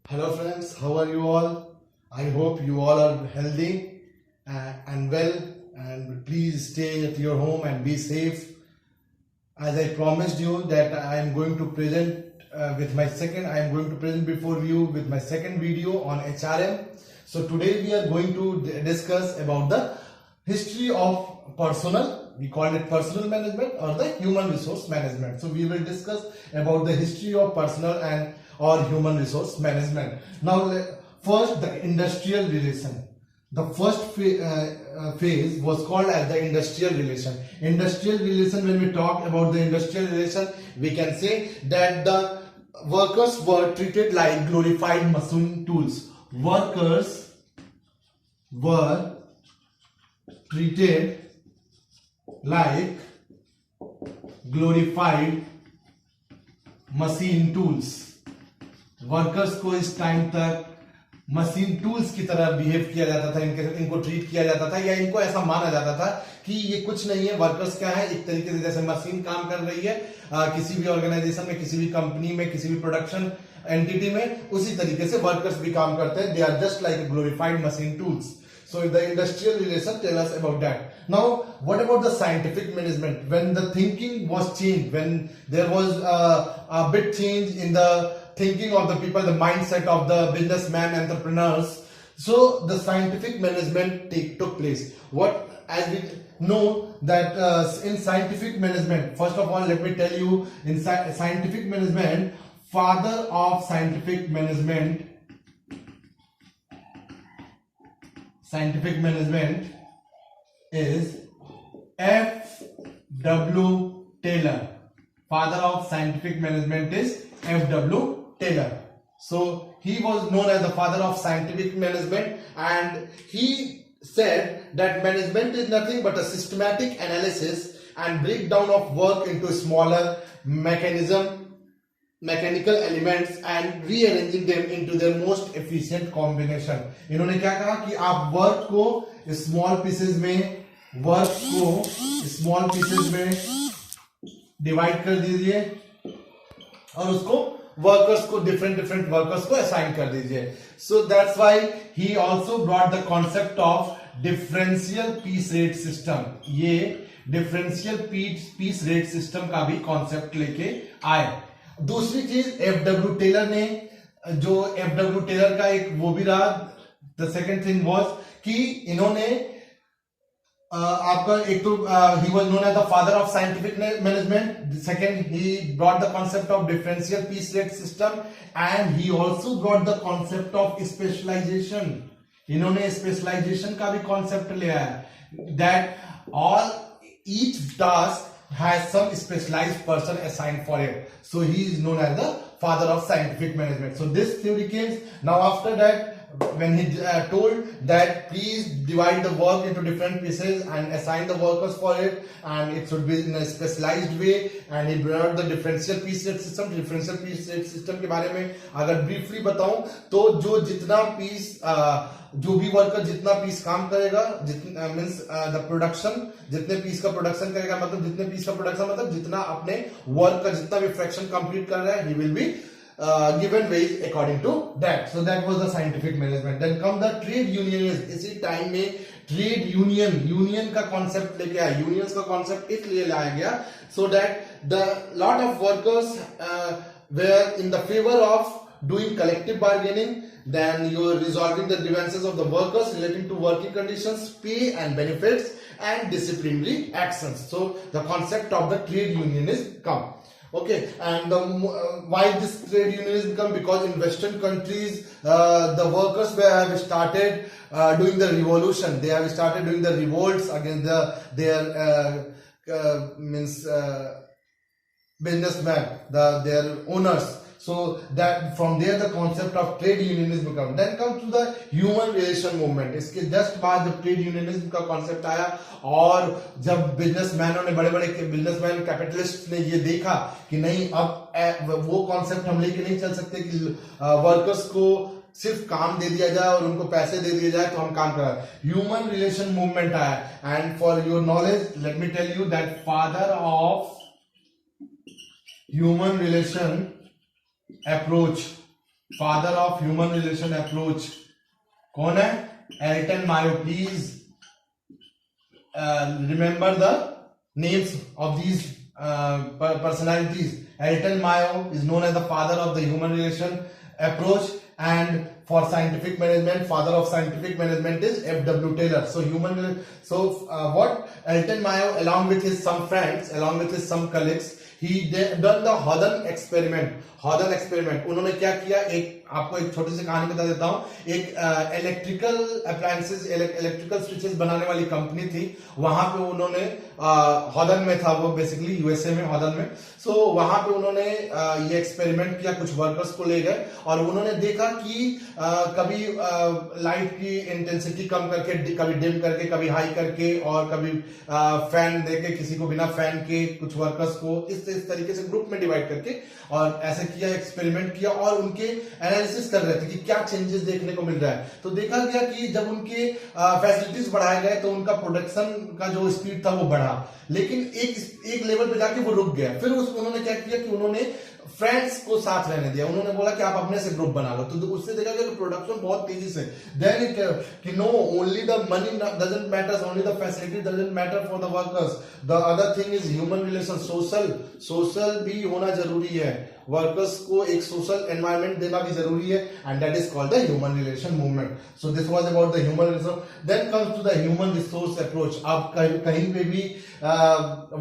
Hello friends, how are you all? I hope you all are healthy and well, and please stay at your home and be safe. As I promised you that I am going to present I am going to present before you with my second video on HRM. So today we are going to discuss about the history of personnel. We call it personal management or the human resource management. So we will discuss about the history of personnel and or human resource management. Now first the industrial relation. The first phase was called as the industrial relation. Industrial relation, when we talk about the industrial relation, we can say that the workers were treated like glorified machine tools. Workers were treated like glorified machine tools. Workers को इस time तक machine tools की तरह behave किया जाता था, इनको treat किया जाता था या इनको ऐसा माना जाता था कि ये कुछ नहीं है. वर्कर्स क्या है, एक तरीके से जैसे मशीन काम कर रही है किसी भी ऑर्गेनाइजेशन में, किसी भी कंपनी में, किसी भी प्रोडक्शन एंटिटी में, उसी तरीके से वर्कर्स भी काम करते हैं. They are just like glorified machine tools. So the industrial relation tell us about that. Now, what about the scientific management? When the thinking was changed, when there was a bit change in the thinking of the people, the mindset of the businessman, entrepreneurs, so the scientific management took place. What, as we know that in scientific management, first of all, let me tell you, in scientific management, father of scientific management is F. W. Taylor. Father of scientific management is F. W. Taylor. So he was known as the father of scientific management, and he said that management is nothing but a systematic analysis and breakdown of work into smaller mechanical elements and rearranging them into their most efficient combination. इन्होंने क्या कहा कि आप work को small pieces में divide कर दीजिए और उसको वर्कर्स को डिफरेंट वर्कर्स को असाइन कर दीजिए. So that's why he also brought the concept of differential piece rate system. ये डिफरेंशियल पीस रेट सिस्टम का भी कॉन्सेप्ट लेके आए. दूसरी चीज एफडब्ल्यू टेलर ने, जो एफडब्ल्यू टेलर का एक वो भी रहा, द सेकेंड थिंग वाज कि इन्होंने आपका एक तो he was known as the father of scientific management. Second, he brought the concept of differential piece rate system and he also brought the concept of specialization. इन्होंने specialization का भी concept ले आया, that all each task has some specialized person assigned for it. So he is known as the father of scientific management. So this theory came. Now after that, when he told that please divide the work into different pieces and assign the workers for it, and it should be in a specialized way, and he brought the differential piece rate system. Differential piece rate system के बारे में अगर briefly बताऊं तो जो भी worker जितना piece काम करेगा, जितना मींस द प्रोडक्शन, जितने पीस का प्रोडक्शन करेगा, मतलब जितने पीस का प्रोडक्शन मतलब जितना अपने वर्क का जितना भी फ्रैक्शन कंप्लीट कर रहा है, he will be given wage according to that. So that was the scientific management. Then come the trade unionists. इसी टाइम में ट्रेड यूनियन का कॉन्सेप्ट लेके आया. यूनियंस का कॉन्सेप्ट इसलिए लाया गया so that the lot of workers were in the favor of doing collective bargaining. Then you are resolving the grievances of the workers relating to working conditions, pay and benefits, and disciplinary actions. So the concept of the trade unionists come. Okay, and why this trade unionism come? Because in Western countries, the workers have started doing the revolution. They have started doing the revolts against their businessmen, their owners. So that from there the concept of trade unionism come. Then comes to the human relation movement. इसके just बाद जब trade unionism का concept आया और जब बिजनेसमैनों ने, बड़े businessman capitalist ने ये देखा कि नहीं, अब वो कॉन्सेप्ट हम लेके नहीं चल सकते कि वर्कर्स को सिर्फ काम दे दिया जाए और उनको पैसे दे दिए जाए तो हम काम करें. ह्यूमन रिलेशन मूवमेंट आया. And for your knowledge let me tell you that father of human relation approach father of human relation approach कौन है? Elton Mayo. Please remember the names of these personalities. Elton Mayo is known as the father of the human relation approach, and for scientific management, father of scientific management is F.W. Taylor. What Elton Mayo, along with his some friends, along with his some colleagues, he done the Hodden experiment. Hodden experiment. उन्होंने क्या किया, एक आपको एक छोटी सी कहानी बता देता हूं. एक इलेक्ट्रिकल अप्लायंसेस, इलेक्ट्रिकल स्विचेस बनाने वाली कंपनी थी. वहां पे उन्होंने हॉडन में था वो, बेसिकली यूएसए में, हॉडन में. सो वहां पे उन्होंने ये एक्सपेरिमेंट किया. कुछ वर्कर्स को ले गए और उन्होंने देखा कि कभी लाइट की इंटेंसिटी कम करके, कभी डिम करके, कभी हाई करके, और कभी फैन देके, किसी को बिना फैन के, कुछ वर्कर्स को इस तरीके से ग्रुप में डिवाइड करके, और ऐसे किया, एक्सपेरिमेंट किया, और उनके एनालिसिस कर रहे थे कि क्या चेंजेस देखने को मिल रहा है. तो देखा गया कि जब उनके फैसिलिटीज बढ़ाए गए तो उनका प्रोडक्शन का जो स्पीड था वो बढ़ा, लेकिन एक लेवल पे जाके वो रुक गया. फिर उन्होंने क्या किया कि उन्होंने फ्रेंड्स को साथ रहने दिया. उन्होंने बोला कि आप अपने से ग्रुप बना लो. तो उससे देखा गया कि प्रोडक्शन बहुत तेजी से. देन इट कि know, only the money doesn't matters, only the facility doesn't matter for the workers. The other thing is human relation. Social भी होना जरूरी है. वर्कर्स को एक सोशल एनवायरनमेंट देना भी जरूरी है, and that is called the human relation movement. So this was about the human relation. Then comes to the human resource approach. अब कहीं पे भी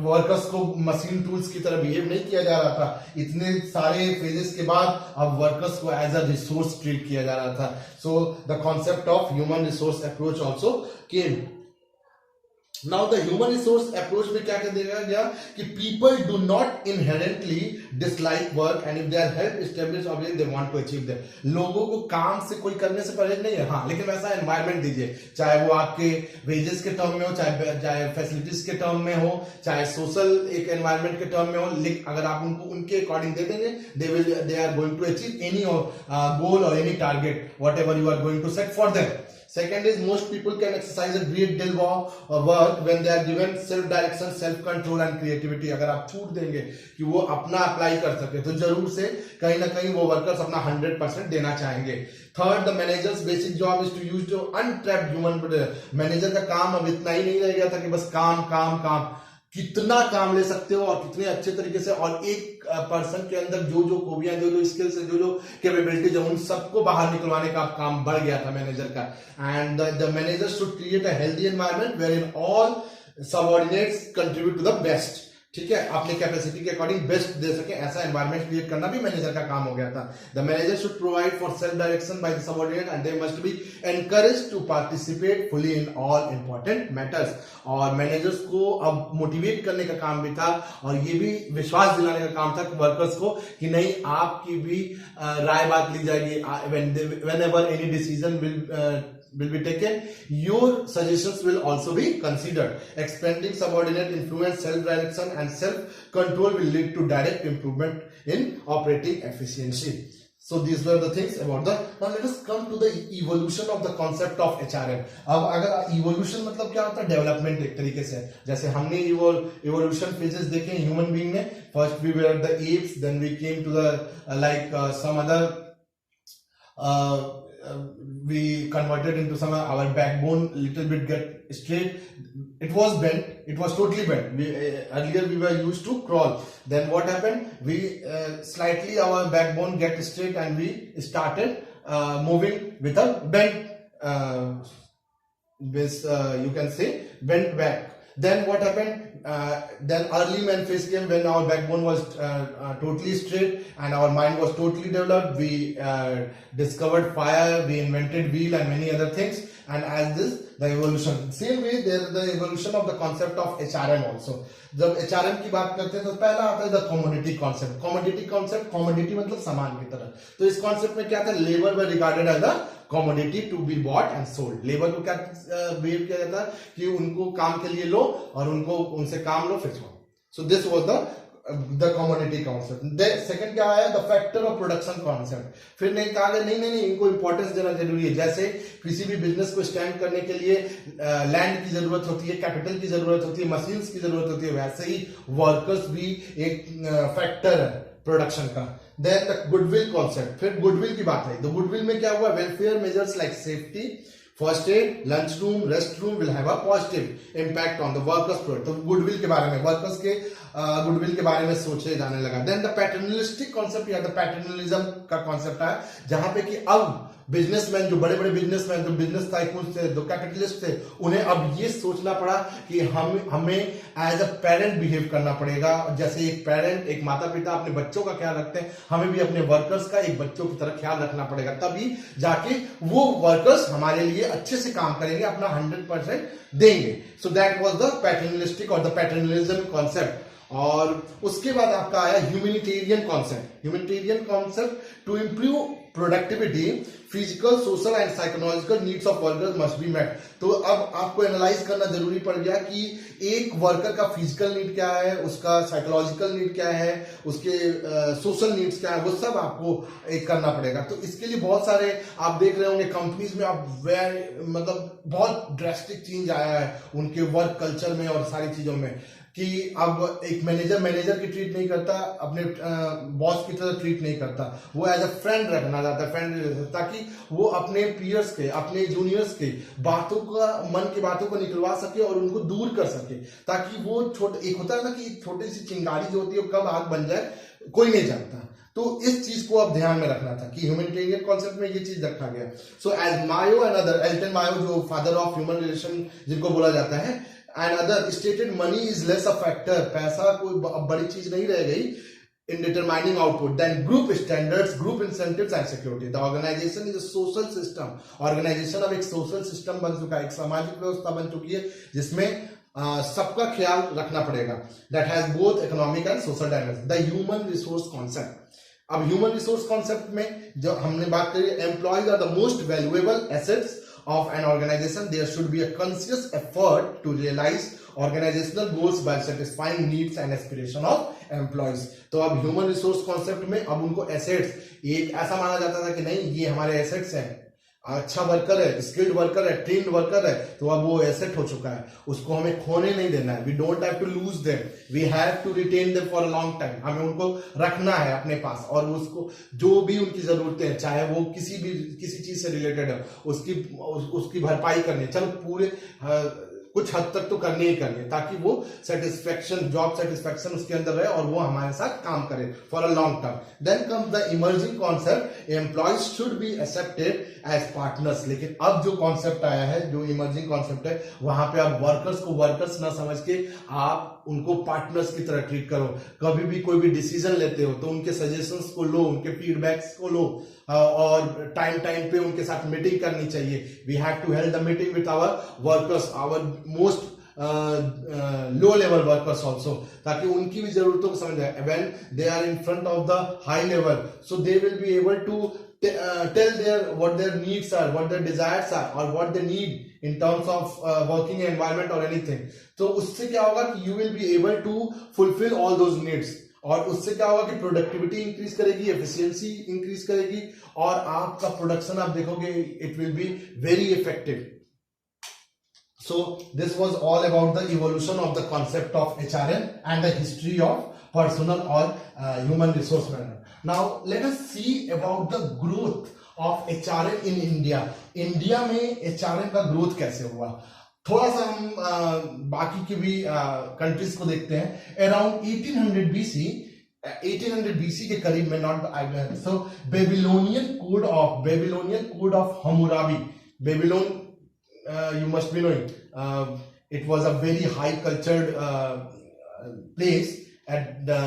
वर्कर्स को मशीन टूल्स की तरह बिहेव नहीं किया जा रहा था. इतने सारे फेजेस के बाद अब वर्कर्स को एज अ रिसोर्स ट्रीट किया जा रहा था. So the concept of human resource approach also came. Now the human resource approach में क्या देखा गया कि people do not inherently dislike work, and if they are help establish object they want to achieve that. लोगों को काम से कोई करने से परहेज नहीं है, हाँ, लेकिन वैसा एनवायरनमेंट दीजिए, चाहे वो आपके वेजेस के टर्म में हो, चाहे फैसिलिटीज के टर्म में हो, चाहे सोशल एक एनवायरनमेंट के टर्म में हो. लेकिन अगर आप उनको उनके अकॉर्डिंग दे देंगे, they are going to achieve any goal और any target whatever you are going to set for them. Second is, most people can exercise a great deal of work when they are given self direction, self control and creativity. अगर आप छूट देंगे कि वो अपना apply कर सके, तो जरूर से कहीं ना कहीं वो वर्कर्स अपना 100% देना चाहेंगे. Third, the manager's basic job is to use to untrapped human. Manager का काम अब इतना ही नहीं रह गया था कि बस काम काम काम. कितना काम ले सकते हो और कितने अच्छे तरीके से, और एक पर्सन के अंदर जो जो खूबियां, जो जो स्किल्स है, जो जो कैपेबिलिटीज है, उन सबको बाहर निकलवाने का काम बढ़ गया था मैनेजर का. And the manager should create a healthy environment wherein all subordinates contribute to the best. ठीक है, अपने कैपेसिटी के अकॉर्डिंग बेस्ट दे सके, ऐसा एनवायरनमेंट क्रिएट करना भी मैनेजर का काम हो गया था. The manager should provide for self direction by the subordinate, and they must be encouraged to participate fully in all important matters. और मैनेजर्स को अब मोटिवेट करने का काम भी था, और ये भी विश्वास दिलाने का काम था वर्कर्स को कि नहीं, आपकी भी राय बात ली जाएगी. Whenever any decision will be taken, your suggestions will also be considered. Expanding subordinate influence, self-direction and self-control will lead to direct improvement in operating efficiency. So these were the things about the. Now let us come to the evolution of the concept of HRM. अब अगर evolution मतलब क्या होता है? Development एक तरीके से. जैसे हमने evolution phases देखे ह्यूमन बीइंग में. First we were the apes, then we came to the some other we converted into some, our backbone little bit get straight. It was bent, it was totally bent. Earlier we were used to crawl. Then what happened? We slightly our backbone get straight, and we started moving with a bent you can say bent back. Then what happened? Then early man phase came when our backbone was totally straight and our mind was totally developed. We discovered fire, we invented wheel and many other things. And as this, the evolution. Same way, there is the evolution of the concept of HRM also. जब HRM की बात करते हैं तो पहला आता है the commodity concept. Commodity मतलब सामान की तरह. तो इस concept में क्या था? Labor were regarded as a commodity to be bought and sold. Labor को क्या behave किया जाता है कि उनको काम के लिए लो और उनसे काम लो फिर छोड़ो. So this was the commodity concept. The second क्या आया? The factor of production concept. फिर नहीं कहा गया नहीं इनको इंपॉर्टेंस देना जरूरी है. जैसे किसी भी बिजनेस को स्टैंड करने के लिए लैंड की जरूरत होती है, कैपिटल की जरूरत होती है, मशीन्स की जरूरत होती है, वैसे ही वर्कर्स भी एक फैक्टर है प्रोडक्शन का. देन द गुडविल कॉन्सेप्ट, फिर गुडविल की बात है। तो गुडविल में क्या हुआ, welfare measures like safety, first aid, lunch room, rest room will have a positive impact on the workers product. तो गुडविल के बारे में, वर्कर्स के गुडविल के बारे में सोचे जाने लगा। देन द पैटर्नलिस्टिक कॉन्सेप्ट या द पैटर्नलिज्म का कॉन्सेप्ट है, जहां पे कि अब बिजनेसमैन, जो बड़े बड़े बिजनेसमैन, जो बिजनेस टाइकून थे, जो कैपिटलिस्ट थे, उन्हें अब ये सोचना पड़ा कि हमें एज अ पेरेंट बिहेव करना पड़ेगा। जैसे एक पेरेंट, एक माता पिता अपने बच्चों का ख्याल रखते हैं, हमें भी अपने वर्कर्स का एक बच्चों की तरह ख्याल रखना पड़ेगा, तभी जाके वो वर्कर्स हमारे लिए अच्छे से काम करेंगे, अपना 100% देंगे। So that was the paternalistic और द पैटर्नलिज्म कॉन्सेप्ट। और उसके बाद आपका आया humanitarian concept. Humanitarian concept, to improve productivity, physical, social and psychological needs of workers must be met. तो अब आपको एनालाइज करना जरूरी पड़ गया कि एक वर्कर का फिजिकल नीड क्या है, उसका साइकोलॉजिकल नीड क्या है, उसके सोशल नीड्स क्या है, वो सब आपको एक करना पड़ेगा। तो इसके लिए बहुत सारे आप देख रहे होंगे कंपनीज में, अब मतलब बहुत ड्रास्टिक चेंज आया है उनके वर्क कल्चर में और सारी चीजों में, कि अब एक मैनेजर की ट्रीट नहीं करता, अपने बॉस की तरह ट्रीट नहीं करता, वो एज अ फ्रेंड रखना चाहता है, फ्रेंड, ताकि वो अपने पीयर्स के, अपने जूनियर्स के बातों का, मन की बातों को निकलवा सके और उनको दूर कर सके, ताकि वो छोटे, एक होता है ना कि छोटी सी चिंगारी जो होती है कब आग बन जाए कोई नहीं जानता। तो इस चीज को अब ध्यान में रखना था कि ह्यूमैनिटेरियन कॉन्सेप्ट में ये चीज रखा गया। So as Mayo and other, Elton Mayo जो फादर ऑफ ह्यूमन रिलेशन जिनको बोला जाता है, and other stated money is less a factor, पैसा कोई बड़ी चीज नहीं रह गई in determining output than group standards, group incentives and security. The organization is a social system. Organization अब एक social system बन चुका है, एक सामाजिक व्यवस्था बन चुकी है जिसमें सबका ख्याल रखना पड़ेगा। That has both economic and social dimensions. The human resource concept. अब ह्यूमन रिसोर्स कॉन्सेप्ट में जो हमने बात करी, employees are the most valuable assets of an organization. There should be a conscious effort to realize organizational goals by satisfying needs and aspiration of employees. तो अब human resource concept में अब उनको एसेट्स, एक ऐसा माना जाता था कि नहीं ये हमारे एसेट्स हैं, अच्छा वर्कर है, स्किल्ड वर्कर है, ट्रेन्ड वर्कर है, तो अब वो एसेट हो चुका है, उसको हमें खोने नहीं देना है। We don't have to lose them, we have to retain them for a long time. हमें उनको रखना है अपने पास, और उसको जो भी उनकी जरूरतें हैं, चाहे वो किसी चीज से रिलेटेड है, उसकी भरपाई करनी है। चलो पूरे कुछ हद तक तो करनी ही करनी है, ताकि वो सेटिस्फेक्शन, जॉब सेटिस्फेक्शन उसके अंदर रहे और वो हमारे साथ काम करे for a long term. Then comes the emerging concept, employees should be accepted as partners. लेकिन अब जो कॉन्सेप्ट आया है, जो इमर्जिंग कॉन्सेप्ट है, वहां पे आप वर्कर्स को वर्कर्स ना समझ के आप उनको पार्टनर्स की तरह ट्रीट करो। कभी भी कोई भी डिसीजन लेते हो तो उनके सजेशंस को लो, उनके फीडबैक्स को लो, और टाइम पे उनके साथ मीटिंग करनी चाहिए। We have to held the meeting with our workers, our most low level workers also, ताकि उनकी भी जरूरतों को समझ जाए। When they are in front of the high level, so they will be able to tell what their needs are, what their desires are, or what they need in terms of working environment or anything. तो उससे क्या होगा कि you will be able to fulfill all those needs, और उससे क्या होगा कि प्रोडक्टिविटी इंक्रीज करेगी, एफिशिएंसी इंक्रीज करेगी, और आपका प्रोडक्शन आप देखोगे it will be very effective. So this was all about the evolution of the concept of HRM and the history of personal or human resource management. Now let us see about the growth of HRM in India. India में HRM का growth कैसे हुआ, थोड़ा सा हम बाकी की भी कंट्रीज को देखते हैं। अराउंड 1800 BC के करीब में, not so Babylonian code of Hammurabi. Babylon, you must be knowing, it was a very high cultured place at the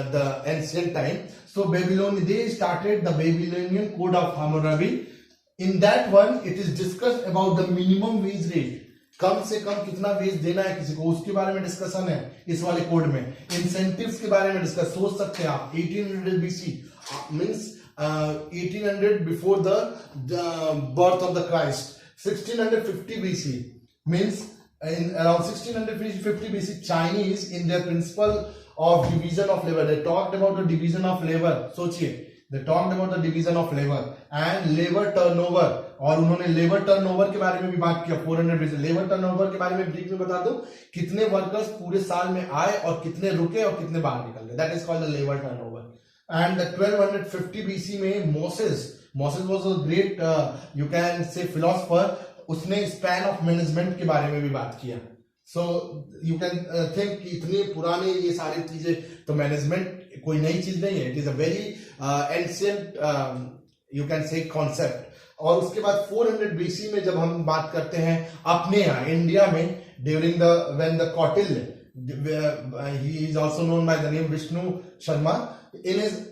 ancient time. So Babylon, they started the Babylonian Code of Hammurabi. In that one, it is discussed about the minimum wage rate. कम से कम कितना veg देना है किसी को, उसके बारे में discussion है इस वाले कोड में। इंसेंटिव्स के बारे में डिस्कस, सोच सकते हैं आप 1800 BC means 1800 before the birth of the Christ. 1650 BC means in around 1650 BC, Chinese in their principle of division of labor, they talked about the division of labor. सोचिए, they talked about the division of labor and labor turnover, और उन्होंने labour turnover के बारे में भी बात किया। 400 BC labour turnover के बारे में ब्रीफ में बता दो, कितने वर्कर्स पूरे साल में आए और कितने रुके और कितने बाहर निकल गए, that is called the labour turnover. And the 1250 BC में Moses was a great you can say philosopher. उसने span of management के बारे में भी बात किया. So you can think कि इतने पुराने ये सारी चीजें, तो मैनेजमेंट कोई नई चीज नहीं है. It is a very ancient you can say concept. और उसके बाद 400 BC में जब हम बात करते हैं अपने यहाँ इंडिया में, during the when the Kautilya, he is also known by the name Vishnu Sharma. In his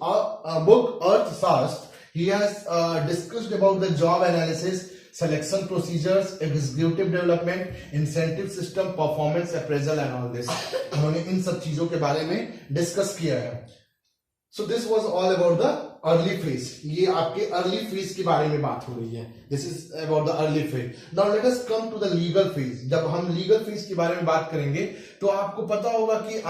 book Arthashastra, he has discussed about the job analysis, selection procedures, executive development, incentive system, performance appraisal and all this. उन्होंने इन सब चीजों के बारे में discuss किया है. So this was all about the early phase. ये आपके early phase के बारे में बात हो रही है. This is about the early phase. Now let us come to the legal phase. जब हम legal phase के बारे में बात करेंगे तो आपको पता होगा कि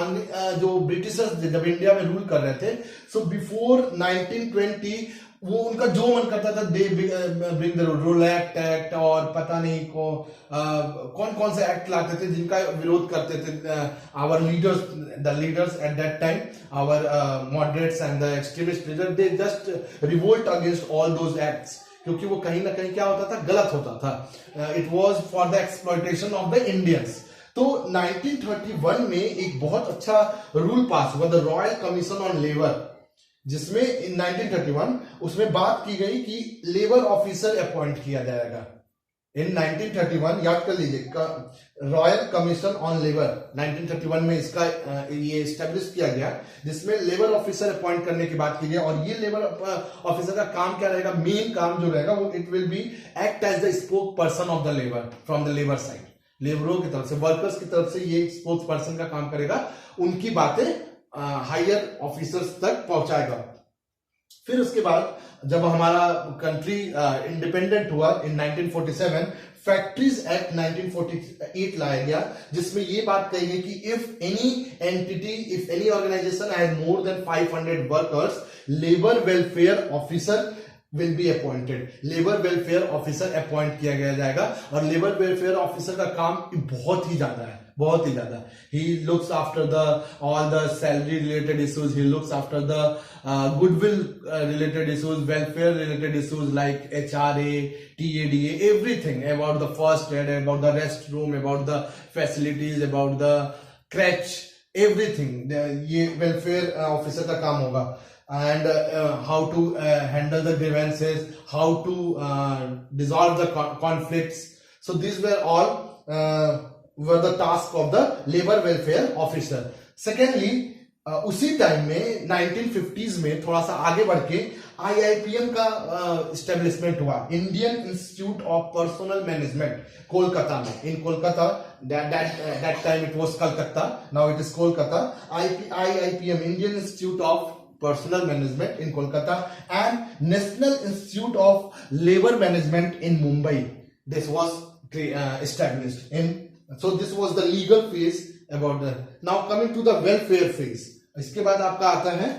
जो ब्रिटिशर्स जब इंडिया में रूल कर रहे थे, so before 1920 वो उनका जो मन करता था they bring the rule act और पता नहीं कौन कौन से एक्ट लाते थे जिनका विरोध करते थे our leaders, the leaders at that time, our moderates and the extremist leader, they just revolt against all those acts, क्योंकि वो कहीं ना कहीं क्या होता था, गलत होता था. It was for the exploitation of the Indians. तो 1931 में एक बहुत अच्छा रूल पास हुआ, the royal commission on labour, जिसमें इन 1931 उसमें बात की गई कि लेबर ऑफिसर अपॉइंट किया जाएगा. इन 1931 याद कर लीजिए, रॉयल कमीशन ऑन लेबर 1931 में इसका ये एस्टेब्लिश किया गया, जिसमें लेबर ऑफिसर अपॉइंट करने की बात की गई. और ये लेबर ऑफिसर का काम क्या रहेगा, मेन काम जो रहेगा वो it will be act as the spoke person of the labour from the labour side. लेबरों की तरफ से, वर्कर्स की तरफ से ये स्पोक्स पर्सन का काम करेगा, उनकी बातें हायर ऑफिसर्स तक पहुंचाएगा. फिर उसके बाद जब हमारा कंट्री इंडिपेंडेंट हुआ इन 1947, फैक्ट्रीज एक्ट 1948 लाया गया, जिसमें ये बात कही गई कि if any entity, if any organization has more than 500 workers, labour welfare officer will be appointed. Labour welfare officer appoint किया गया जाएगा. और लेबर वेलफेयर ऑफिसर का काम बहुत ही ज्यादा है, बहुत ही ज्यादा. He looks after all the salary related issues. He looks after the goodwill related issues, welfare related issues like HRA, TADA, everything about the first aid, about the restroom, about the facilities, about the crèche, everything. ये welfare officer का काम होगा. And how to handle the grievances, how to dissolve the conflicts. So these were all were the task of the labor welfare officer. Secondly, उसी time में 1950s में थोड़ा सा आगे बढ़ के IIPM का एस्टेब्लिशमेंट हुआ, Indian institute of personal management, Kolkata में. इन Kolkata, that time it was Calcutta, now it is Kolkata. IIPM, Indian Institute of Personal Management in Kolkata, and National Institute of Labor Management in Mumbai. This was established in, so this was the legal phase about the. Now coming to the welfare phase, इसके बाद आपका आता है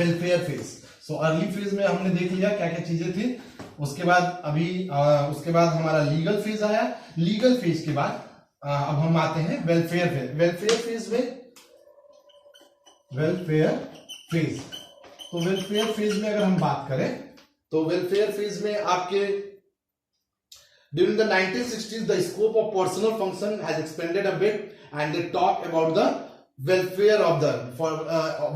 welfare phase. So early phase में हमने देख लिया क्या क्या चीजें थी. उसके बाद अभी उसके बाद हमारा लीगल फेज आया. लीगल फेज के बाद अब हम आते हैं वेलफेयर फेज. वेलफेयर फेज में वेलफेयर फेज, तो वेलफेयर फेज में अगर हम बात करें तो वेलफेयर फेज में आपके during the 1960s the scope of personal function has expanded a bit and they talk about the welfare of the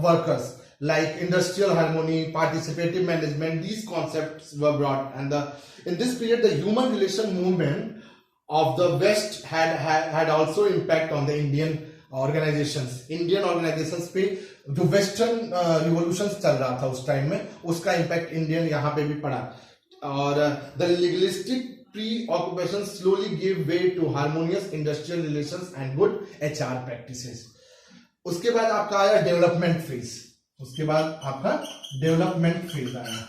workers like industrial harmony, participative management. These concepts were brought, and in this period the human relation movement of the West had also impact on the Indian organizations. Indian organizations पे जो western revolution चल रहा था उस time में, उसका impact Indian यहाँ पे भी पड़ा. और the लिगलिस्टिक preoccupation slowly gave way to harmonious industrial relations and good HR practices. उसके बाद आपका आया डेवलपमेंट फेज. उसके बाद आपका डेवलपमेंट फेज आया.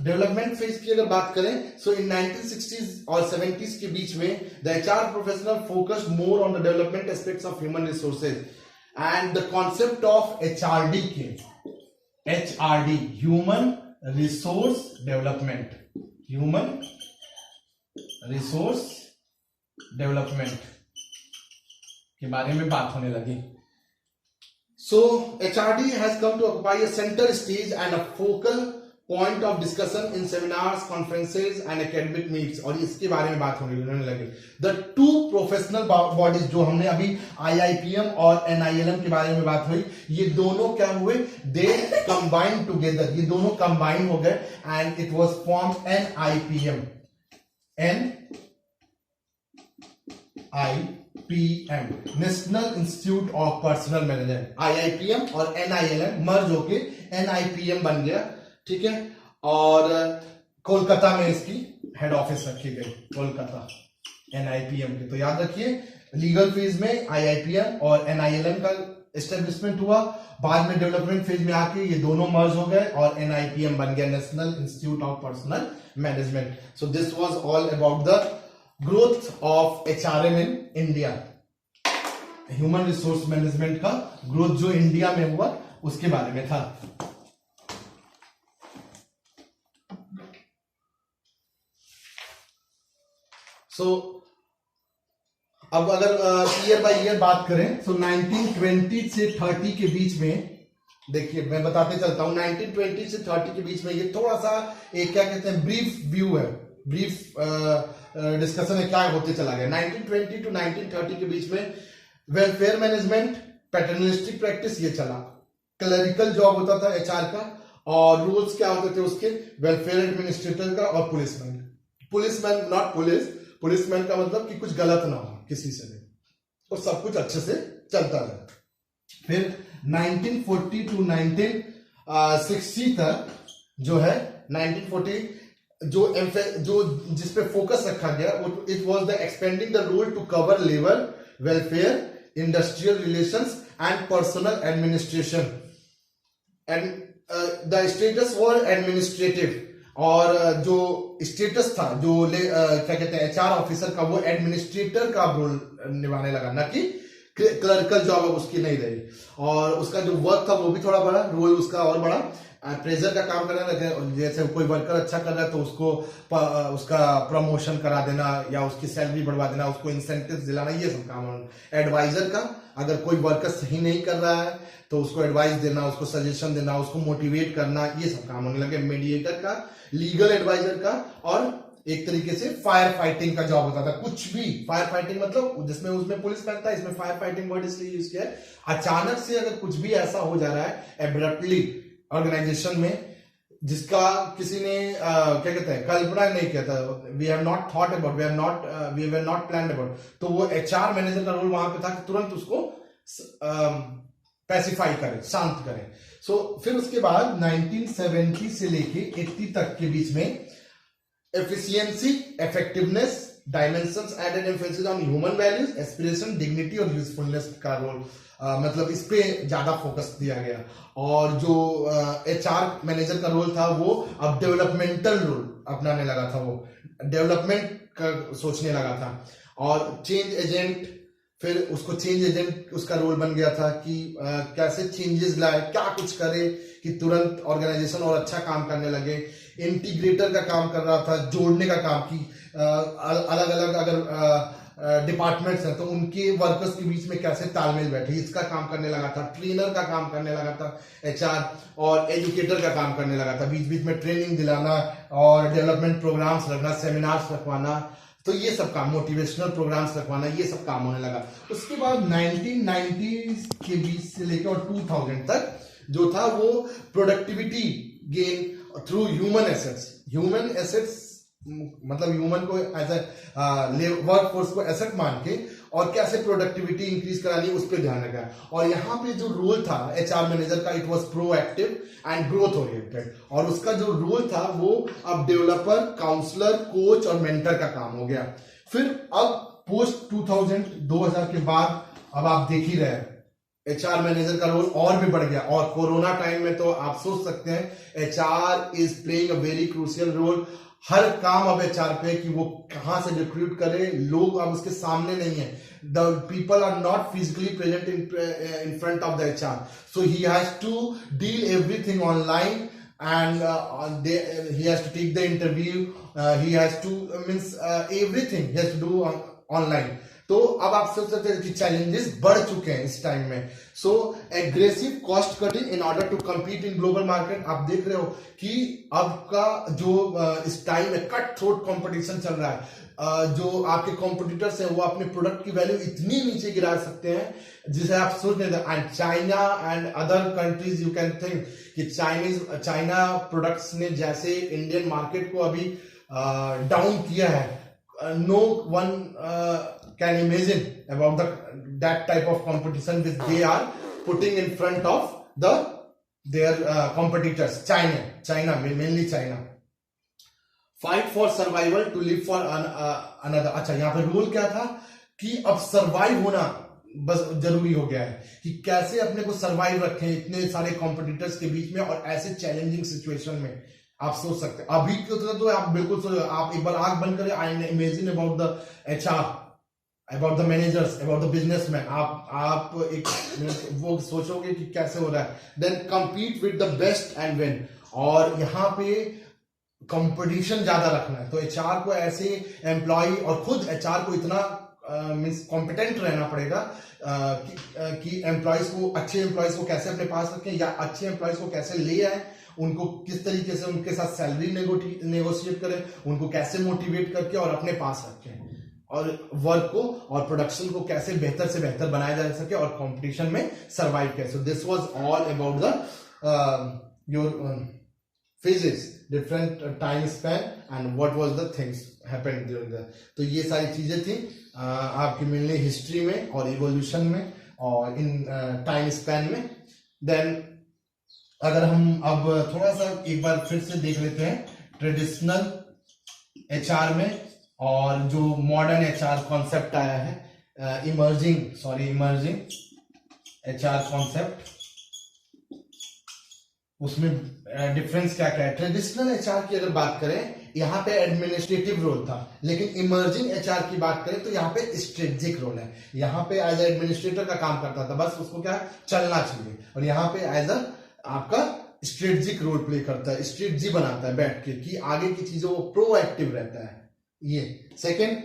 डेवलपमेंट फेज की अगर बात करें, सो इन 1960s और 70s के बीच में the HR professional focused more on the development aspects of human resources and the concept of HRD के. HRD, human resource development, human resource development के बारे में बात होने लगी. So HRD has come to occupy a center stage and a focal point of discussion in seminars, conferences and academic meets. और इसके बारे में बात होने लगी. The two professional bodies जो हमने अभी IIPM और NILM के बारे में बात हुई, ये दोनों क्या हुए? They combined together. ये दोनों combine हो गए and it was formed NIPM. NIPM national institute of personal management. IIPM और NILM मर्ज होके NIPM बन गया. ठीक है. और कोलकाता में इसकी हेड ऑफिस रखी गई, कोलकाता NIPM की. तो याद रखिए लीगल फेज में IIPM और NILM का एस्टेब्लिशमेंट हुआ. बाद में डेवलपमेंट फेज में आके ये दोनों मर्ज हो गए और NIPM बन गया, national institute of personal management. So this was all about the growth of HRM in India. Human resource management का ग्रोथ जो इंडिया में हुआ उसके बारे में था. सो अब अगर ईयर बाय ईयर बात करें तो 1920 से 30 के बीच में, देखिए मैं बताते चलता हूं, 1920 से 30 के बीच में ये थोड़ा सा एक क्या कहते हैं ब्रीफ व्यू है, ब्रीफ डिस्कशन है क्या होते चला गया. 1920 टू 1930 के बीच में वेलफेयर मैनेजमेंट, पैटर्नलिस्टिक प्रैक्टिस ये चला. क्लरिकल जॉब होता था HR का और रूल्स क्या होते थे उसके, वेलफेयर एडमिनिस्ट्रेटर का और पुलिसमैन. पुलिसमैन नॉट पुलिसमैन का मतलब कि कुछ गलत ना हो किसी से भी और सब कुछ अच्छे से चलता रहे. फिर 1940 टू 1960 तक जो है 1940 जो जिस पे फोकस रखा गया वो it was the expanding the rule to cover labour welfare, industrial relations and personal administration. And the status was administrative. और जो स्टेटस था जो क्या कहते हैं HR ऑफिसर का, वो एडमिनिस्ट्रेटर का रोल निभाने लगा, ना कि क्लर्कल जॉब उसकी नहीं रही. और उसका जो वर्क था वो भी थोड़ा बड़ा, रोल उसका और बड़ा. प्रेशर का काम करने लगे. जैसे कोई वर्कर अच्छा कर रहा है तो उसको उसका प्रमोशन करा देना या उसकी सैलरी बढ़वा देना, उसको इंसेंटिव्स दिलाना, ये सब काम. एडवाइजर का, अगर कोई वर्कर सही नहीं कर रहा है तो उसको एडवाइस देना, उसको सजेशन देना, उसको मोटिवेट करना, ये सब काम होने लगे. मीडिएटर का, लीगल एडवाइजर का, और एक तरीके से फायर फाइटिंग का जॉब होता था. कुछ भी फायर फाइटिंग मतलब जिसमें उसमें पुलिस मैन था, इसमें फायर फाइटिंग वर्ड इसलिए यूज किया है. अचानक से अगर कुछ भी ऐसा हो जा रहा है एब्रप्टली ऑर्गेनाइजेशन में जिसका किसी ने क्या कहते हैं कल्पना नहीं किया था, we have not thought about, we have not planned about, तो वो HR मैनेजर का रोल वहां पे था कि तुरंत उसको पैसिफाई करे, शांत करे. सो फिर उसके बाद 1970 से लेके 80 तक के बीच में efficiency, effectiveness, dimensions added emphasis on human values, aspiration, dignity और यूजफुलनेस का रोल, मतलब इस पे ज्यादा फोकस दिया गया. और जो HR मैनेजर का रोल था वो अब डेवलपमेंटल रोल अपनाने लगा था, वो डेवलपमेंट का सोचने लगा था. और चेंज एजेंट, फिर उसको चेंज एजेंट उसका रोल बन गया था कि कैसे चेंजेस लाए, क्या कुछ करे कि तुरंत ऑर्गेनाइजेशन और अच्छा काम करने लगे. इंटीग्रेटर का काम कर रहा था, जोड़ने का काम, कि अलग अलग अगर डिपार्टमेंट्स हैं तो उनके वर्कर्स के बीच में कैसे तालमेल बैठे, इसका काम करने लगा था. ट्रेनर का काम करने लगा था HR, और एजुकेटर का काम करने लगा था, बीच बीच में ट्रेनिंग दिलाना और डेवलपमेंट प्रोग्राम्स रखना, सेमिनार्स रखवाना, तो ये सब काम, मोटिवेशनल प्रोग्राम्स रखवाना, ये सब काम होने लगा. उसके बाद 1990 के बीच से लेकर और 2000 तक जो था वो productivity gain through human assets मतलब ह्यूमन को एज ए वर्क फोर्स को एसेट मान के और कैसे प्रोडक्टिविटी इंक्रीज करानी है उस पर ध्यान रखा. और यहाँ पे जो रोल था HR मैनेजर का, it was proactive and growth oriented. और उसका जो रोल था वो अब डेवलपर, काउंसलर, कोच और मेंटर का काम हो गया. फिर अब पोस्ट 2000 के बाद अब आप देख ही रहे HR मैनेजर का रोल और भी बढ़ गया. और कोरोना टाइम में तो आप सोच सकते हैं HR is playing a very crucial role. हर काम अब HR पे कि वो कहां से रिक्रूट करे, लोग अब उसके सामने नहीं है. The people are not physically present in front of the HR, so he has to deal everything online and he has to take the interview, he has to means everything he has to do online. तो अब आप सोच सकते हैं कि challenges बढ़ चुके हैं इस टाइम में। So aggressive cost cutting in order to compete in global market. आप देख रहे हो कि अब का जो इस टाइम में कट थ्रोट कॉम्पिटिशन चल रहा है, जो आपके कॉम्पिटिटर्स हैं वो अपने प्रोडक्ट की वैल्यू इतनी नीचे गिरा सकते हैं जिसे आप सोच नहीं सकते। And China and other countries, you can think कि चाइना प्रोडक्ट्स ने जैसे इंडियन मार्केट को अभी डाउन किया है, no one can imagine about that type of competition which they are putting in front of their competitors. China mainly China. Fight for survival to live for another. अच्छा, यहाँ पे rule क्या था कि अब सर्वाइव होना बस जरूरी हो गया है कि कैसे अपने को सर्वाइव रखें इतने सारे कॉम्पिटिटर्स के बीच में और ऐसे चैलेंजिंग सिचुएशन में। आप सोच सकते हैं अभी तो आप बिल्कुल सोच, आप एक बार आंख बंद करें, I imagine about the HR, about the managers, about the businessman. आप एक वो सोचोगे कि कैसे हो रहा है। Then compete with the best and win. और यहाँ पे कंपटीशन ज्यादा रखना है तो HR को ऐसे एम्प्लॉय और खुद HR को इतना मीन्स कॉम्पिटेंट रहना पड़ेगा कि एम्प्लॉयज को, अच्छे एम्प्लॉयज को कैसे अपने पास रखें या अच्छे एम्प्लॉयज को कैसे ले आए, उनको किस तरीके से उनके साथ सैलरी नेगोशिएट करें, उनको कैसे मोटिवेट करके और अपने पास रखें, और वर्क को और प्रोडक्शन को कैसे बेहतर से बेहतर बनाया जा सके और कंपटीशन में सरवाइव कैसे। सो this was all about the your phases, different time span and what was the things happened during the। तो ये सारी चीजें थी आपकी मेनली हिस्ट्री में और इवोल्यूशन में और इन टाइम स्पैन में। देन अगर हम अब थोड़ा सा एक बार फिर से देख लेते हैं ट्रेडिशनल HR में और जो मॉडर्न HR कॉन्सेप्ट आया है, इमर्जिंग HR कॉन्सेप्ट, उसमें डिफरेंस क्या क्या है। ट्रेडिशनल HR की अगर बात करें, यहाँ पे एडमिनिस्ट्रेटिव रोल था, लेकिन इमर्जिंग HR की बात करें तो यहाँ पे स्ट्रेटेजिक रोल है। यहाँ पे एज एडमिनिस्ट्रेटर का काम करता था, बस उसको क्या चलना चाहिए, और यहाँ पे एज आपका स्ट्रेटेजिक रोल प्ले करता है, स्ट्रेटजी बनाता है बैठ के कि आगे की चीजों को प्रोएक्टिव रहता है। ये सेकेंड,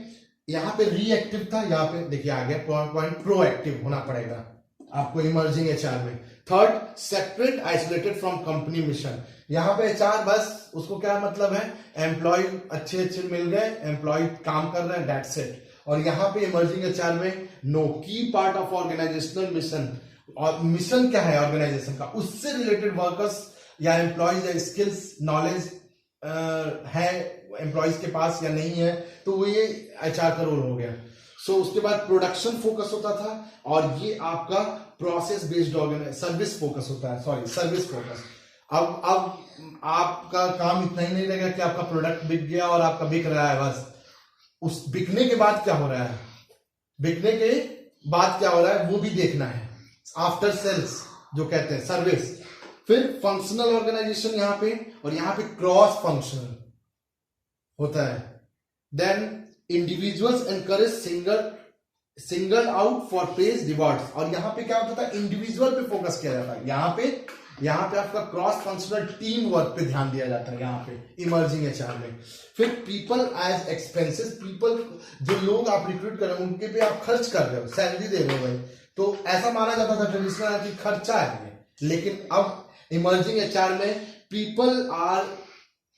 यहाँ पे रिएक्टिव था, यहाँ पे देखिए आ गया पॉइंट प्रोएक्टिव होना पड़ेगा आपको इमर्जिंग HR में। Third, separate isolated from company mission. यहाँ पे HR बस उसको क्या मतलब है, एम्प्लॉय अच्छे मिल गए, एम्प्लॉय काम कर रहे हैं, दैट्स इट। और यहाँ पे इमर्जिंग HR में नो, की पार्ट ऑफ ऑर्गेनाइजेशनल मिशन। और मिशन क्या है ऑर्गेनाइजेशन का, उससे रिलेटेड वर्कर्स या एम्प्लॉयज या स्किल्स नॉलेज है एम्प्लॉयज के पास या नहीं है, तो वो ये HR का रोल हो गया। सो उसके बाद प्रोडक्शन फोकस होता था, और ये आपका प्रोसेस बेस्ड सर्विस फोकस होता है, सर्विस फोकस। अब आपका काम इतना ही नहीं रहेगा कि आपका प्रोडक्ट बिक गया और आपका बिक रहा है बस, उस बिकने के बाद क्या हो रहा है, बिकने के बाद क्या हो रहा है वो भी देखना है, आफ्टर सेल्स जो कहते हैं सर्विस। फिर फंक्शनल ऑर्गेनाइजेशन यहाँ पे, और यहाँ पे क्रॉस फंक्शनल होता है। Then individuals encourage single out for praise rewards, और यहाँ पे क्या होता था, इंडिविजुअल पे फोकस किया जाता है। यहाँ पे आपका क्रॉस फंक्शनल टीम वर्क पे ध्यान दिया जाता है यहाँ पे इमर्जिंग HR में। फिर पीपल एज एक्सपेंसेस, पीपल जो लोग आप रिक्रूट कर रहे हो उनके पे आप खर्च कर रहे हो, सैलरी दे रहे हो भाई, तो ऐसा माना जाता था ट्रेडिशनल कि खर्चा है। लेकिन अब इमर्जिंग HR में people are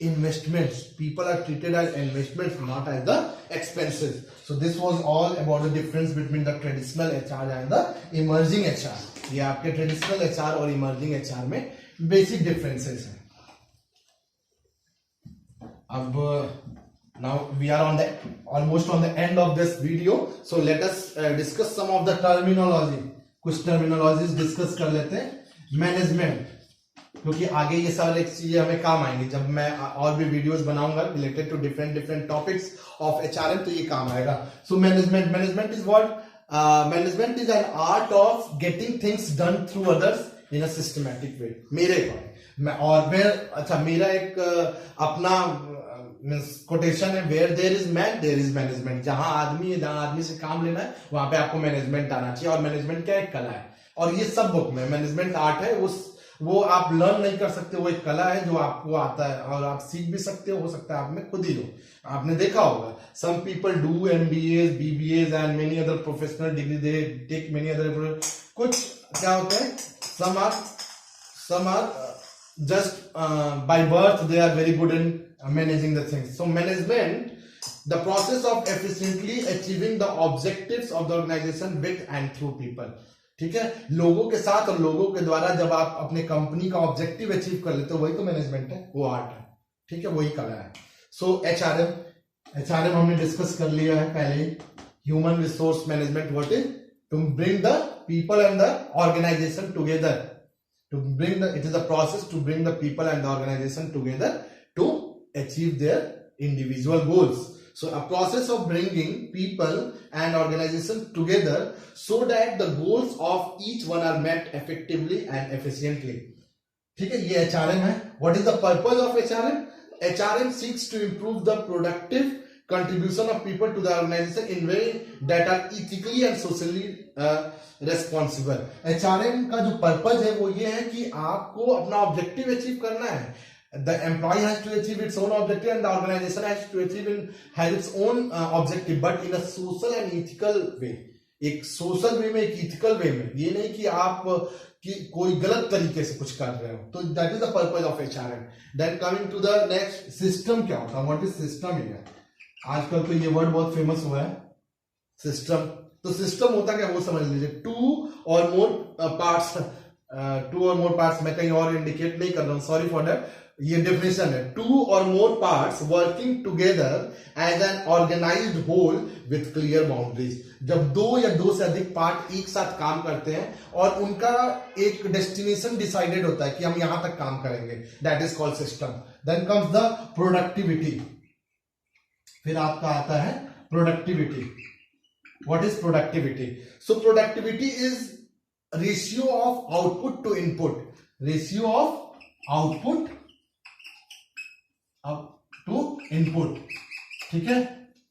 investments, people are treated as investments, not as the expenses. So this was all about the difference between the traditional HR and the emerging HR. ये आपके ट्रेडिशनल HR और emerging HR में basic differences हैं। अब now we are on the almost on the end of this video, so let us discuss some of the terminology. कुछ terminologies discuss कर लेते हैं। मैनेजमेंट, क्योंकि आगे ये सारे चीजें हमें काम आएंगी जब मैं और भी वीडियोस बनाऊंगा related to different topics of HRM, तो ये काम आएगा। So management is what, management is an art of getting things done through others in a systematic way. मेरे मेरा एक अपना कोटेशन है, where there is man there is management. जहां आदमी है, जहां आदमी से काम लेना है, वहां पे आपको मैनेजमेंट आना चाहिए। और मैनेजमेंट क्या एक कला है, और ये सब बुक में मैनेजमेंट आर्ट है, उस वो आप लर्न नहीं कर सकते, वो एक कला है जो आपको आता है और आप सीख भी सकते हो सकता है आप में खुद ही हो। आपने देखा होगा some people do MBAs, BBAs and many other professional degree, they take many other, कुछ क्या होता है, some are just by birth they are very good in managing the things. So management, the process of efficiently achieving the objectives of the organization with and through people. ठीक है, लोगों के साथ और लोगों के द्वारा जब आप अपने कंपनी का ऑब्जेक्टिव अचीव कर लेते हो, वही तो मैनेजमेंट है, वो आर्ट है, ठीक है, वही कला है। सो HRM हमने डिस्कस कर लिया है पहले। Human resource management what is, to bring the people and the organization together, it is the process to bring the people and the organization together to achieve their individual goals. So a process of bringing people and organization together so that the goals of each one are met effectively and efficiently. ठीक है, ये HRM है। What is the purpose of HRM? HRM seeks to improve the productive contribution of people to the organization in way that are ethically and socially responsible. HRM का जो purpose है वो ये है कि आपको अपना ऑब्जेक्टिव अचीव करना है। The employee has to achieve its own objective and the organization has to achieve has its own objective, but in a social and ethical way. एक सोशल वे में, एक इथिकल वे में, ये नहीं कि आप कि कोई गलत तरीके से कुछ कर रहे हो। तो that is the purpose of HRM। Then coming to the next, system क्या होता है, व्हाट इज सिस्टम हियर? आजकल तो ये वर्ड बहुत फेमस हुआ है, सिस्टम। तो सिस्टम होता क्या वो समझ लीजिए, टू और मोर पार्ट्स, मैं कहीं और इंडिकेट नहीं कर रहा हूं, सॉरी फॉर दैट, ये डेफिनेशन है, two or more parts working together as an organised whole with clear boundaries. जब दो या दो से अधिक पार्ट एक साथ काम करते हैं और उनका एक डेस्टिनेशन डिसाइडेड होता है कि हम यहां तक काम करेंगे, that is called system. Then comes the productivity, फिर आपका आता है productivity. What is productivity? So productivity is ratio of output to input, ratio of output to input, ठीक है।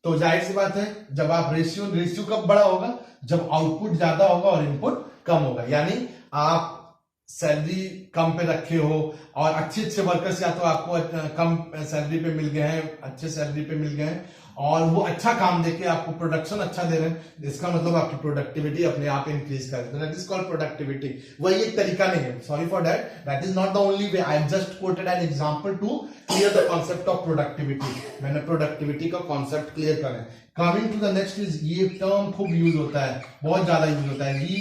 तो जाहिर सी बात है, जब आप रेशियो कब बड़ा होगा, जब आउटपुट ज्यादा होगा और इनपुट कम होगा। यानी आप सैलरी कम पे रखे हो और अच्छे वर्कर्स या तो आपको कम सैलरी पे मिल गए हैं, अच्छे सैलरी पे मिल गए हैं और वो अच्छा काम देके आपको प्रोडक्शन अच्छा दे रहे हैं, इसका मतलब आपकी प्रोडक्टिविटी अपने आप इंक्रीज कर रही है। That is called productivity. वही एक तरीका नहीं है, sorry for that, that is not the only way. I am just quoted an example to clear the concept of productivity. मैंने प्रोडक्टिविटी का कॉन्सेप्ट क्लियर करा है। Coming to the next is, ये टर्म खूब यूज होता है, बहुत ज्यादा यूज होता है, री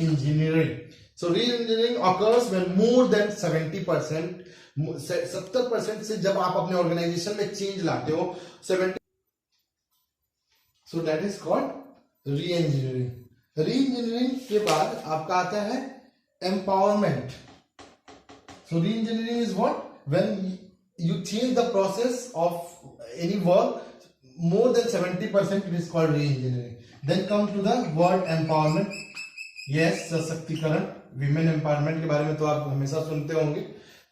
engineering. So re-engineering occurs when more than 70% से जब आप अपने ऑर्गेनाइजेशन में चेंज लाते हो 70, so that is called re-engineering। re-engineering के बाद आपका आता है empowerment। So re-engineering is what? When you change the process of any work more than 70%, it is called re-engineering। Then come to the word empowerment। Yes, सशक्तिकरण, women empowerment के बारे में तो आप हमेशा सुनते होंगे।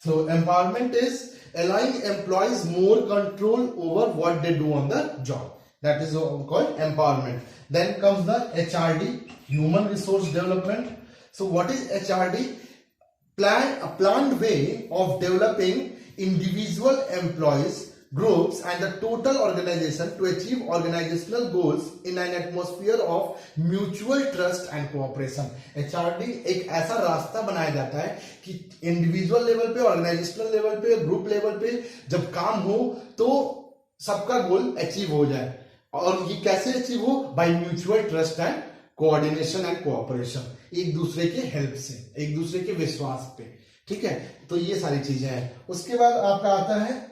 So empowerment is allowing employees more control over what they do on the job, that is called empowerment. Then comes the HRD, human resource development. So what is HRD? A planned way of developing individual employees groups and the total organization to achieve organizational goals in an atmosphere of mutual trust and cooperation। HRD एक ऐसा रास्ता बनाया जाता है कि individual level पे, organisational level पे, group level पे जब काम हो तो सबका गोल अचीव हो जाए। और ये कैसे अचीव हो? By mutual trust and coordination and cooperation, एक दूसरे के हेल्प से, एक दूसरे के विश्वास पे, ठीक है। तो ये सारी चीजें हैं। उसके बाद आपका आता है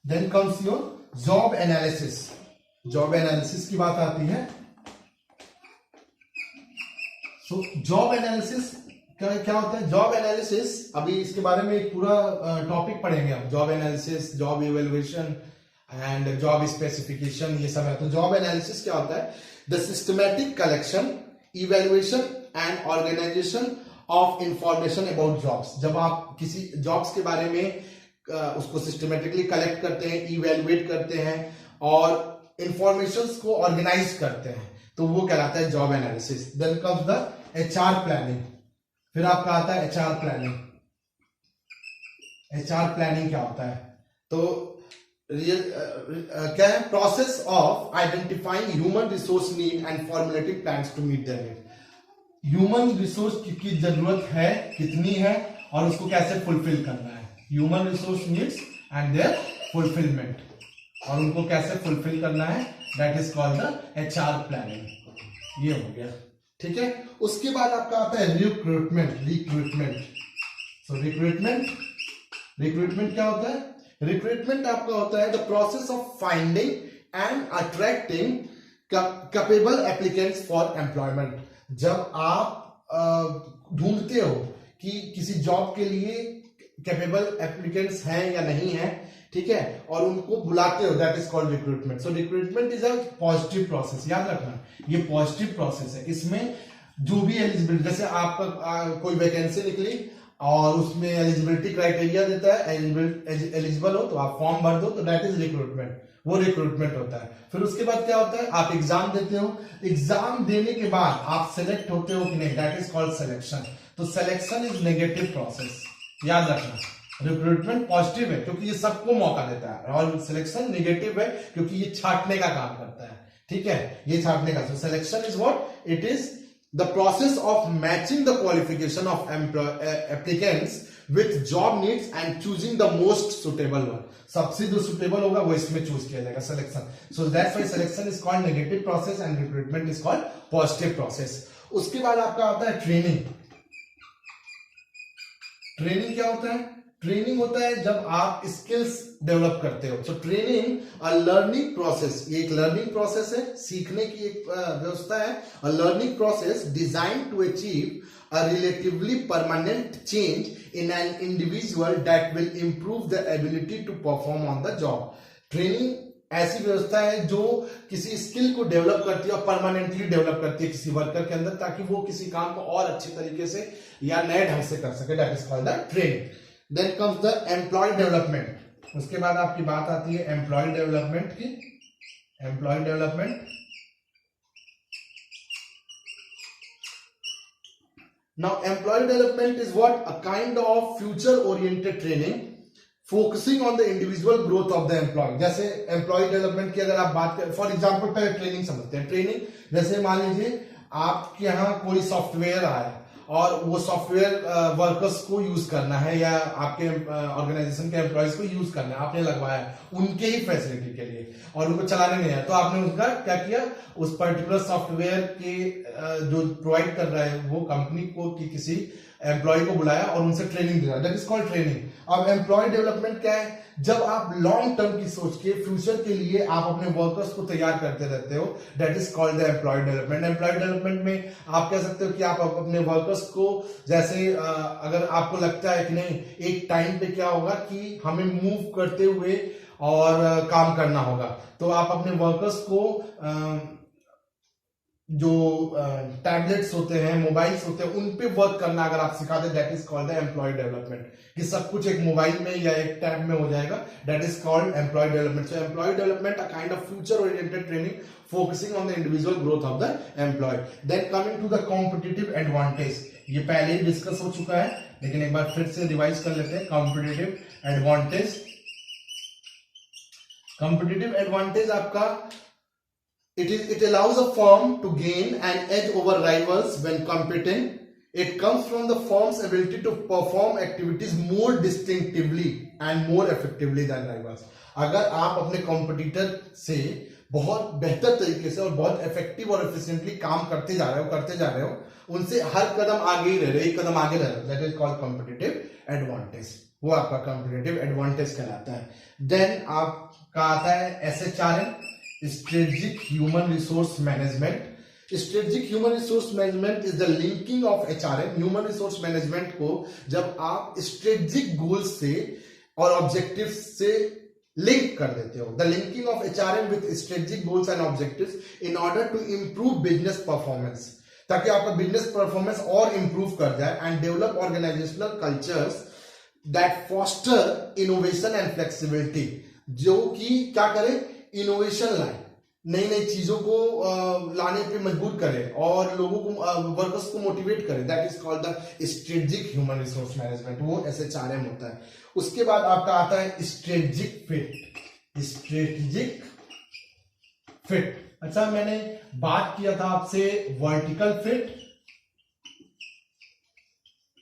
then comes your job analysis. Job analysis की बात आती है। सो जॉब एनालिसिस क्या होता है? जॉब एनालिसिस, अभी इसके बारे में एक पूरा टॉपिक पढ़ेंगे हम, job analysis, job evaluation and job specification, ये सब है। तो जॉब एनालिसिस क्या होता है? The systematic collection, evaluation and organization of information about jobs. जब आप किसी जॉब्स के बारे में उसको सिस्टमेटिकली कलेक्ट करते हैं, इवैल्यूएट करते हैं और इंफॉर्मेशंस को ऑर्गेनाइज करते हैं, तो वो कहलाता है job analysis. Then comes the HR planning, फिर आपका आता है एचआर प्लानिंग। एचआर प्लानिंग क्या होता है? तो क्या है? Process of identifying human resource need and formulating plans to meet their need. Human resource की जरूरत है, कितनी है, और उसको कैसे फुलफिल करना है। Human resource needs and their fulfilment, और उनको कैसे फुलफिल करना है, that is called the HR planning. ये हो गया, ठीक है। उसके बाद आपका आता है रिक्रूटमेंट। रिक्रूटमेंट क्या होता है? रिक्रूटमेंट आपका होता है the process of finding and attracting capable applicants for employment. जब आप ढूंढते हो कि किसी जॉब के लिए कैपेबल एप्लीकेंट्स हैं या नहीं है, ठीक है, और उनको बुलाते हो, that is called recruitment. So recruitment is a positive process, याद रखना ये पॉजिटिव प्रोसेस है। इसमें जो भी एलिजिबिलिटी, जैसे आपका कोई वैकेंसी निकली और उसमें एलिजिबिलिटी क्राइटेरिया देता है, एलिजिबल हो तो आप फॉर्म भर दो, तो दैट इज रिक्रूटमेंट, वो रिक्रूटमेंट होता है। फिर उसके बाद क्या होता है? आप एग्जाम देते हो, एग्जाम देने के बाद आप सिलेक्ट होते हो कि नहीं, दैट इज कॉल्ड सिलेक्शन। तो सिलेक्शन इज नेगेटिव प्रोसेस, याद रखना। रिक्रूटमेंट पॉजिटिव है क्योंकि ये सबको मौका देता है, और सिलेक्शन नेगेटिव है क्योंकि ये छांटने का काम करता है, ठीक है, ये छांटने का। So selection is what? It is the process of matching the qualification of applicants with job needs and choosing the most suitable one. सबसे जो suitable होगा वो इसमें choose किया जाएगा, selection. So that's why selection is called negative process and recruitment is called positive process. उसके बाद आपका आता है ट्रेनिंग। ट्रेनिंग क्या होता है? ट्रेनिंग होता है जब आप स्किल्स डेवलप करते हो। सो ट्रेनिंग अ लर्निंग प्रोसेस, ये एक लर्निंग प्रोसेस है, सीखने की एक व्यवस्था है। A learning process design to achieve a relatively permanent change in an individual that will improve the ability to perform on the job. Training ऐसी व्यवस्था है जो किसी स्किल को डेवलप करती है और परमानेंटली डेवलप करती है किसी वर्कर के अंदर, ताकि वो किसी काम को और अच्छे तरीके से या नए ढंग से कर सके, that is called the training. Then comes the employee development. उसके बाद आपकी बात आती है एम्प्लॉय डेवलपमेंट की। Employee development, now employee development is what? A kind of future oriented training focusing on the individual growth of the employee. जैसे employee development की अगर आप बात करें, फॉर एग्जांपल पहले ट्रेनिंग समझते हैं। ट्रेनिंग जैसे मान लीजिए आपके यहाँ कोई सॉफ्टवेयर आया और वो सॉफ्टवेयर वर्कर्स को यूज करना है या आपके ऑर्गेनाइजेशन के एम्प्लॉयज को यूज करना है, आपने लगवाया उनके ही फैसिलिटी के लिए और उनको चलाने नहीं आया, तो आपने उसका क्या किया? उस पर्टिकुलर सॉफ्टवेयर के जो प्रोवाइड कर रहा है वो कंपनी को कि किसी एम्प्लॉय को बुलाया और उनसे ट्रेनिंग दिया, दैट इज कॉल्ड ट्रेनिंग। अब एम्प्लॉय डेवलपमेंट क्या है? जब आप लॉन्ग टर्म की सोच के फ्यूचर के लिए आप अपने वर्कर्स को तैयार करते रहते हो, that is called the employee development. Employee development में आप कह सकते हो कि आप अपने वर्कर्स को, जैसे अगर आपको लगता है कि नहीं एक टाइम पे क्या होगा कि हमें मूव करते हुए और काम करना होगा, तो आप अपने वर्कर्स को जो टैबलेट्स होते हैं, मोबाइल्स होते हैं, उन पे वर्क करना अगर आप सिखा दे, that is called the employee development, कि सब कुछ एक मोबाइल में या एक टैब में हो जाएगा, that is called employee development. So employee development a kind of future oriented training focusing on the individual growth of the employee. Then coming to the competitive advantage, ये पहले ही डिस्कस हो चुका है लेकिन एक बार फिर से रिवाइज कर लेते हैं। कॉम्पिटिटिव एडवांटेज, कॉम्पिटिटिव एडवांटेज आपका it allows a firm to gain an edge over rivals when competing. It comes from the firm's ability to perform activities more distinctively and more effectively than rivals. अगर आप अपने competitor से बहुत बेहतर तरीके से और बहुत इफेक्टिव और एफिशिएंटली काम करते जा रहे हो, उनसे हर कदम आगे ही रह रहे हो, एक कदम आगे रह रहे हो, that is called competitive advantage. वो आपका कॉम्पिटिटिव एडवांटेज कहलाता है। देन आपका आता है SHRM, strategic human resource management. Strategic human resource management is the linking of HRM। Human resource management को जब आप स्ट्रेटेजिक गोल्स से और ऑब्जेक्टिव्स से लिंक कर देते हो, the linking of HRM with strategic goals and objectives in order to improve business performance, ताकि आपका बिजनेस परफॉर्मेंस और इंप्रूव कर जाए, and develop organizational cultures that foster innovation and flexibility, जो कि क्या करे? इनोवेशन लाए, नई नई चीजों को लाने पे मजबूर करे और लोगों को वर्कर्स को मोटिवेट करे। That is called the strategic human resource management, वो SHRM होता है। उसके बाद आपका आता है स्ट्रेटेजिक फिट। स्ट्रेटेजिक फिट, अच्छा मैंने बात किया था आपसे वर्टिकल फिट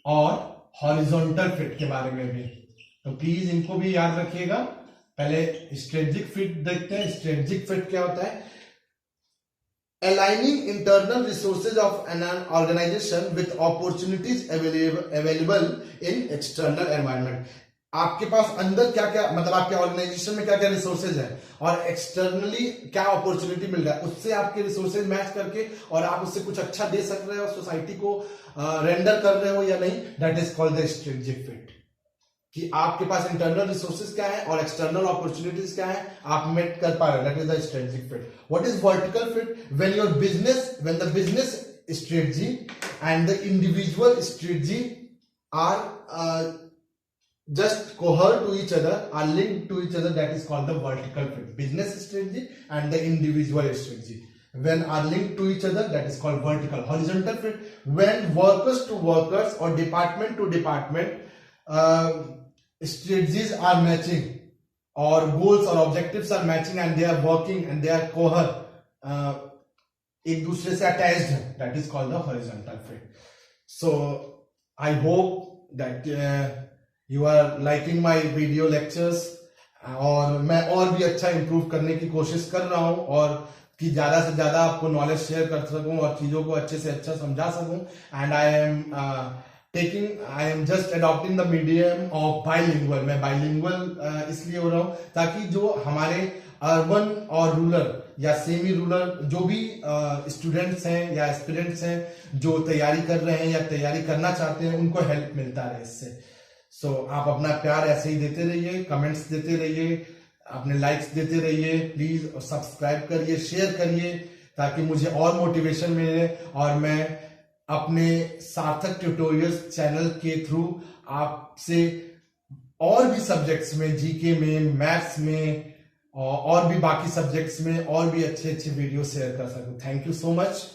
और हॉरिजॉन्टल फिट के बारे में भी, तो प्लीज इनको भी याद रखिएगा। पहले स्ट्रेटेजिक फिट देखते हैं। स्ट्रेटेजिक फिट क्या होता है? Aligning internal resources of an organization with opportunities available in external environment. आपके पास अंदर क्या क्या, मतलब आपके ऑर्गेनाइजेशन में क्या क्या रिसोर्सेज है और एक्सटर्नली क्या अपॉर्चुनिटी मिल रहा है, उससे आपके रिसोर्सेज मैच करके और आप उससे कुछ अच्छा दे सक रहे हो, सोसाइटी को रेंडर कर रहे हो या नहीं, that is called the strategic fit. कि आपके पास इंटरनल रिसोर्सेज क्या है और एक्सटर्नल अपॉर्चुनिटीज क्या है, आप मेट कर पा रहे हो, that is the strategic fit. What is vertical fit? When the business strategy and the individual strategy are just cohere to each other, are linked to each other, that is called the vertical fit. Business strategy and the individual strategy when are linked to each other, that is called vertical. Horizontal fit, when workers to workers or department to department strategies are matching or goals or objectives are matching and they are working and they are cohere, एक दूसरे से attached है, that is called the horizontal fit. So I hope that you are liking my video lectures, और मैं और भी अच्छा improve करने की कोशिश कर रहा हूं और कि ज्यादा से ज्यादा आपको नॉलेज शेयर कर सकूं और चीजों को अच्छे से अच्छा समझा सकूं। And I am just adopting the medium of bilingual. मैं बाइलिंगुअल इसलिए हो रहा हूं ताकि जो हमारे अर्बन और रूरल या सेमी रूरल जो भी स्टूडेंट्स हैं या एस्पिरेंट्स हैं जो तैयारी कर रहे हैं या तैयारी करना चाहते हैं, उनको हेल्प मिलता रहे इससे। सो आप अपना प्यार ऐसे ही देते रहिए, कमेंट्स देते रहिए, अपने लाइक्स देते रहिए, प्लीज सब्सक्राइब करिए, शेयर करिए ताकि मुझे और मोटिवेशन मिले और मैं अपने सार्थक ट्यूटोरियल्स चैनल के थ्रू आपसे और भी सब्जेक्ट्स में, जीके में, मैथ्स में और भी बाकी सब्जेक्ट्स में और भी अच्छे अच्छे वीडियो शेयर कर सकूं। Thank you so much.